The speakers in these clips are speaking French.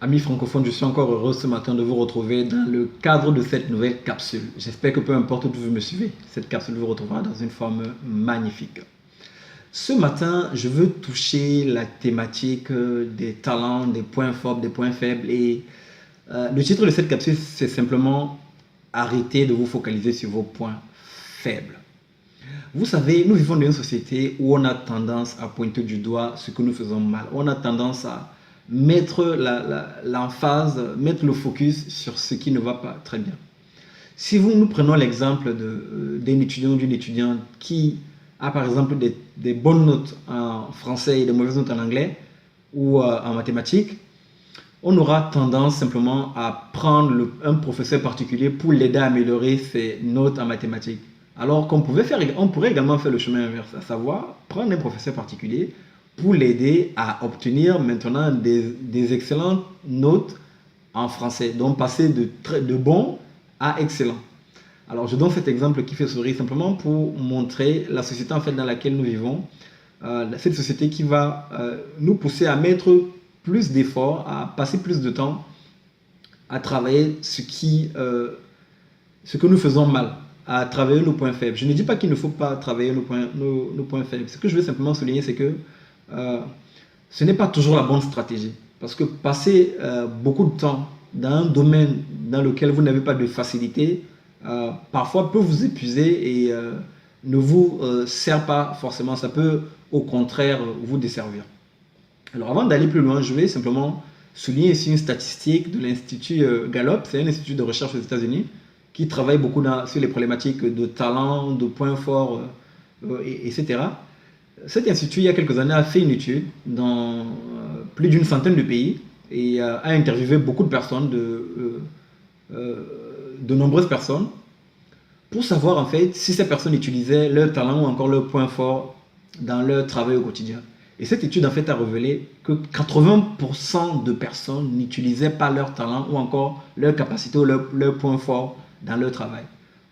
Amis francophones, je suis encore heureux ce matin de vous retrouver dans le cadre de cette nouvelle capsule. J'espère que peu importe où vous me suivez, cette capsule vous retrouvera dans une forme magnifique. Ce matin, je veux toucher la thématique des talents, des points forts, des points faibles. Et le titre de cette capsule, c'est simplement arrêtez de vous focaliser sur vos points faibles. Vous savez, nous vivons dans une société où on a tendance à pointer du doigt ce que nous faisons mal. On a tendance à mettre l'emphase, mettre le focus sur ce qui ne va pas très bien. Si nous prenons l'exemple d'un étudiant ou d'une étudiante qui a par exemple des bonnes notes en français et des mauvaises notes en anglais ou en mathématiques, on aura tendance simplement à prendre un professeur particulier pour l'aider à améliorer ses notes en mathématiques. Alors qu'on pourrait également faire le chemin inverse, à savoir prendre un professeur particulier pour l'aider à obtenir maintenant des excellentes notes en français. Donc passer de bon à excellent. Alors je donne cet exemple qui fait sourire simplement pour montrer la société en fait dans laquelle nous vivons. Cette société qui va nous pousser à mettre plus d'efforts, à passer plus de temps à travailler ce que nous faisons mal, à travailler nos points faibles. Je ne dis pas qu'il ne faut pas travailler nos points faibles. Ce que je veux simplement souligner, c'est que ce n'est pas toujours la bonne stratégie. Parce que passer beaucoup de temps dans un domaine dans lequel vous n'avez pas de facilité, parfois peut vous épuiser et ne vous sert pas forcément. Ça peut au contraire vous desservir. Alors avant d'aller plus loin, je vais simplement souligner ici une statistique de l'Institut Gallup. C'est un institut de recherche aux États-Unis qui travaille beaucoup sur les problématiques de talent, de points forts, etc. Cet institut, il y a quelques années, a fait une étude dans plus d'une centaine de pays et a interviewé beaucoup de personnes, de nombreuses personnes, pour savoir en fait si ces personnes utilisaient leur talent ou encore leur point fort dans leur travail au quotidien. Et cette étude en fait a révélé que 80% de personnes n'utilisaient pas leur talent ou encore leur capacité ou leur point fort dans leur travail.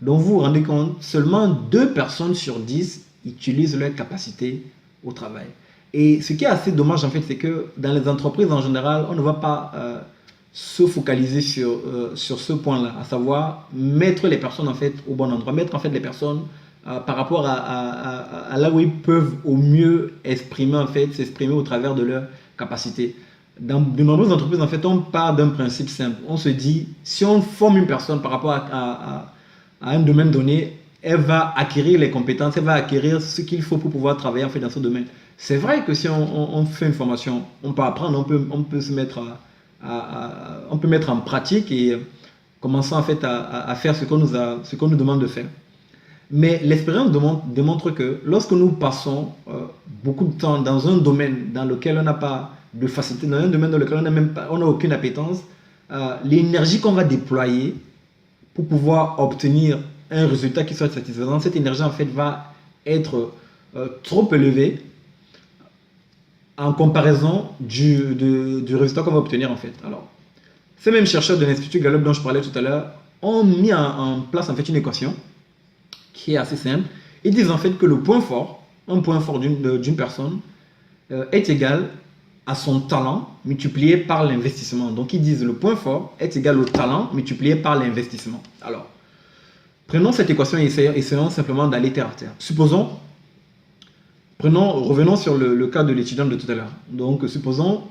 Donc vous vous rendez compte, seulement 2 personnes sur 10 utilisent leur capacité au travail. Et ce qui est assez dommage en fait, c'est que dans les entreprises en général, on ne va pas se focaliser sur ce point-là, à savoir mettre les personnes en fait au bon endroit, mettre en fait les personnes par rapport à là où ils peuvent au mieux s'exprimer au travers de leur capacité. Dans de nombreuses entreprises, en fait, on part d'un principe simple. On se dit, si on forme une personne par rapport à un domaine donné, elle va acquérir les compétences, elle va acquérir ce qu'il faut pour pouvoir travailler en fait dans ce domaine. C'est vrai que si on fait une formation, on peut apprendre, on peut se mettre on peut mettre en pratique et commencer en fait à faire ce qu'on nous demande de faire. Mais l'expérience démontre que lorsque nous passons beaucoup de temps dans un domaine dans lequel on n'a pas de facilité, dans un domaine dans lequel on n'a aucune appétence, l'énergie qu'on va déployer pour pouvoir obtenir un résultat qui soit satisfaisant, cette énergie en fait va être trop élevée en comparaison du résultat qu'on va obtenir en fait. Alors, ces mêmes chercheurs de l'Institut Gallup dont je parlais tout à l'heure ont mis en place en fait une équation qui est assez simple. Ils disent en fait que un point fort d'une personne est égal à son talent multiplié par l'investissement. Donc ils disent le point fort est égal au talent multiplié par l'investissement. Alors, prenons cette équation et essayons simplement d'aller terre à terre. Revenons sur le cas de l'étudiant de tout à l'heure. Donc supposons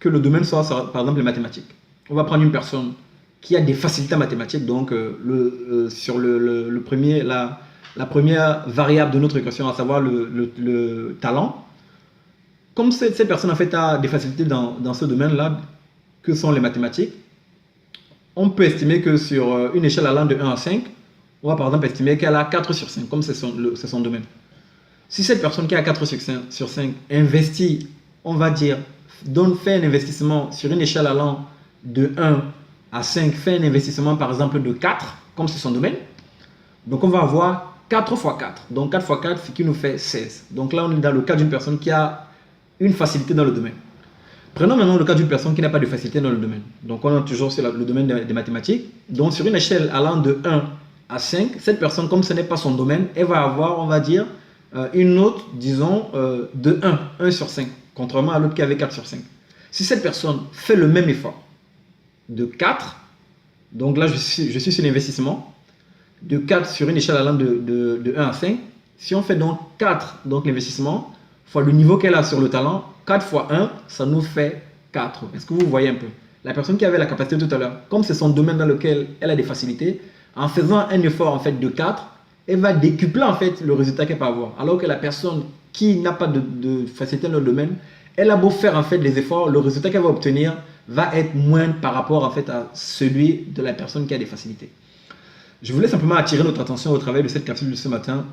que le domaine soit par exemple les mathématiques. On va prendre une personne qui a des facilités en mathématiques, donc sur la première variable de notre équation, à savoir le talent. Comme cette personne en fait a des facilités dans ce domaine-là, que sont les mathématiques, on peut estimer que sur une échelle allant de 1 à 5, on va par exemple estimer qu'elle a 4 sur 5, comme c'est son domaine. Si cette personne qui a 4 sur 5 investit, on va dire, fait un investissement sur une échelle allant de 1 à 5, fait un investissement par exemple de 4, comme c'est son domaine, donc on va avoir 4 fois 4. Donc 4 fois 4, ce qui nous fait 16. Donc là, on est dans le cas d'une personne qui a une facilité dans le domaine. Prenons maintenant le cas d'une personne qui n'a pas de facilité dans le domaine. Donc on est toujours sur le domaine des mathématiques. Donc sur une échelle allant de 1 à 5, cette personne, comme ce n'est pas son domaine, elle va avoir, on va dire, une note, disons, de 1 sur 5, contrairement à l'autre qui avait 4 sur 5. Si cette personne fait le même effort, de 4. Donc là, je suis sur l'investissement. De 4 sur une échelle allant de 1 à 5. Si on fait donc 4, donc l'investissement, fois le niveau qu'elle a sur le talent, 4 fois 1, ça nous fait 4. Est-ce que vous voyez un peu? La personne qui avait la capacité tout à l'heure, comme c'est son domaine dans lequel elle a des facilités, en faisant un effort en fait de 4, elle va décupler en fait le résultat qu'elle va avoir. Alors que la personne qui n'a pas de facilité dans le domaine, elle a beau faire en fait des efforts, le résultat qu'elle va obtenir va être moindre par rapport en fait à celui de la personne qui a des facilités. Je voulais simplement attirer notre attention au travers de cette capsule de ce matin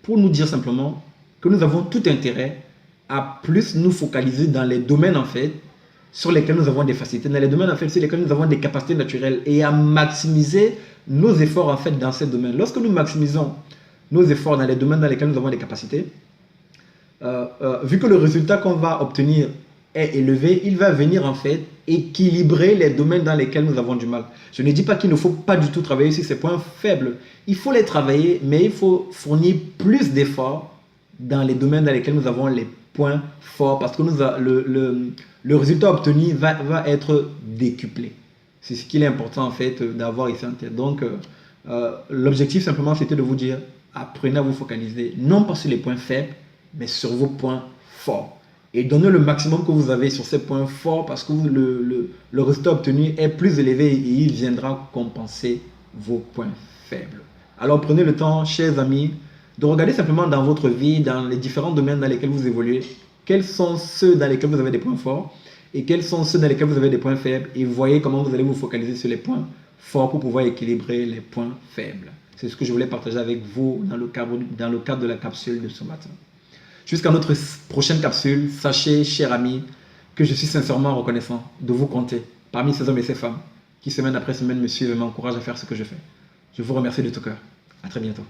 pour nous dire simplement que nous avons tout intérêt à plus nous focaliser dans les domaines en fait sur lesquels nous avons des facilités, dans les domaines en fait sur lesquels nous avons des capacités naturelles et à maximiser nos efforts en fait dans ces domaines. Lorsque nous maximisons nos efforts dans les domaines dans lesquels nous avons des capacités, vu que le résultat qu'on va obtenir est élevé, il va venir en fait équilibrer les domaines dans lesquels nous avons du mal. Je ne dis pas qu'il ne faut pas du tout travailler sur ces points faibles. Il faut les travailler, mais il faut fournir plus d'efforts dans les domaines dans lesquels nous avons les points forts parce que le résultat obtenu va être décuplé. C'est ce qu'il est important en fait d'avoir ici en tête. Donc, l'objectif simplement c'était de vous dire, apprenez à vous focaliser, non pas sur les points faibles, mais sur vos points forts. Et donnez le maximum que vous avez sur ces points forts parce que le résultat obtenu est plus élevé et il viendra compenser vos points faibles. Alors prenez le temps, chers amis, de regarder simplement dans votre vie, dans les différents domaines dans lesquels vous évoluez, quels sont ceux dans lesquels vous avez des points forts et quels sont ceux dans lesquels vous avez des points faibles et voyez comment vous allez vous focaliser sur les points forts pour pouvoir équilibrer les points faibles. C'est ce que je voulais partager avec vous dans le cadre de la capsule de ce matin. Jusqu'à notre prochaine capsule, sachez, chers amis, que je suis sincèrement reconnaissant de vous compter parmi ces hommes et ces femmes qui, semaine après semaine, me suivent et m'encouragent à faire ce que je fais. Je vous remercie de tout cœur. À très bientôt.